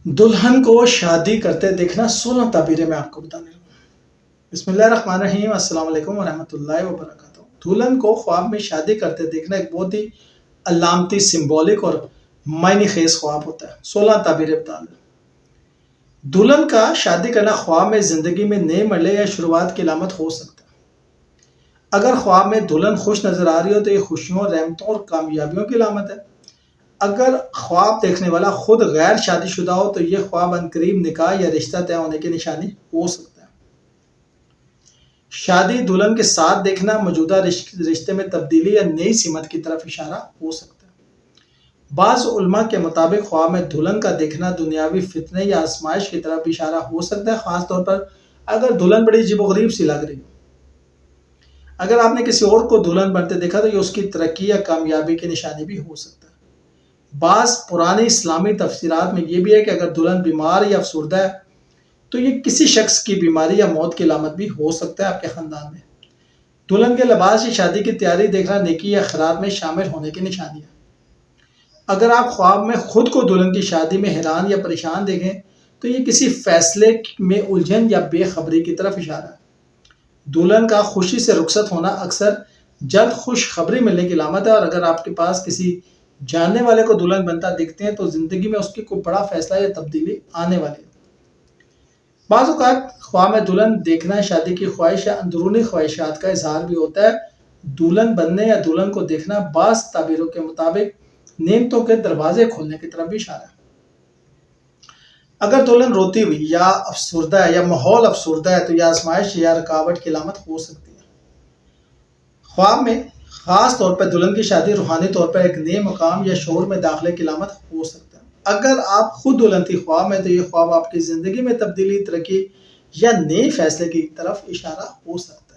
دلہن کو شادی کرتے دیکھنا 16 تعبیریں میں آپ کو بتانے لگوں۔ بسم اللہ الرحمن الرحیم، السلام علیکم ورحمۃ اللہ وبرکاتہ۔ دلہن کو خواب میں شادی کرتے دیکھنا ایک بہت ہی علامتی، سمبولک اور معنی خیز خواب ہوتا ہے۔ 16 تعبیریں بتا دیں۔ دلہن کا شادی کرنا خواب میں زندگی میں نئے مرحلے یا شروعات کی علامت ہو سکتا ہے۔ اگر خواب میں دلہن خوش نظر آ رہی ہو تو یہ خوشیوں، رحمتوں اور کامیابیوں کی علامت ہے۔ اگر خواب دیکھنے والا خود غیر شادی شدہ ہو تو یہ خواب عنقریب نکاح یا رشتہ طے ہونے کی نشانی ہو سکتا ہے۔ شادی دلہن کے ساتھ دیکھنا موجودہ رشتے میں تبدیلی یا نئی سمت کی طرف اشارہ ہو سکتا ہے۔ بعض علماء کے مطابق خواب میں دلہن کا دیکھنا دنیاوی فتنے یا آزمائش کی طرف اشارہ ہو سکتا ہے، خاص طور پر اگر دلہن بڑی عجیب و غریب سی لگ رہی ہو۔ اگر آپ نے کسی اور کو دلہن بنتے دیکھا تو یہ اس کی ترقی یا کامیابی کی نشانی بھی ہو سکتا ہے۔ بعض پرانی اسلامی تفسیرات میں یہ بھی ہے کہ اگر دلہن بیمار یا افسردہ ہے تو یہ کسی شخص کی بیماری یا موت کی علامت بھی ہو سکتا ہے آپ کے خاندان میں۔ دلہن کے لباس یا شادی کی تیاری دیکھنا نیکی یا خیرات میں شامل ہونے کی نشانی ہے۔ اگر آپ خواب میں خود کو دلہن کی شادی میں حیران یا پریشان دیکھیں تو یہ کسی فیصلے میں الجھن یا بے خبری کی طرف اشارہ ہے۔ دلہن کا خوشی سے رخصت ہونا اکثر جلد خوش خبری ملنے کی علامت ہے، اور اگر آپ کے پاس کسی جاننے والے کو دلہن بنتا دیکھتے ہیں تو زندگی میں اس کی کوئی بڑا فیصلہ یا تبدیلی آنے والی ہے۔ بعض اوقات خواب میں دلہن دیکھنا شادی کی خواہش یا اندرونی خواہشات کا اظہار بھی ہوتا ہے۔ دلہن بننے یا دلہن کو دیکھنا بعض تعبیروں کے مطابق نعمتوں کے دروازے کھولنے کی طرف بھی اشارہ ہے۔ اگر دلہن روتی ہوئی یا افسردہ ہے یا ماحول افسردہ ہے تو یہ آزمائش یا رکاوٹ کی علامت ہو سکتی ہے۔ خواب میں خاص طور پر دلہن کی شادی روحانی طور پر ایک نئے مقام یا شعور میں داخلے کی علامت ہو سکتا ہے۔ اگر آپ خود دلہن تھی خواب میں تو یہ خواب آپ کی زندگی میں تبدیلی، ترقی یا نئے فیصلے کی طرف اشارہ ہو سکتا ہے۔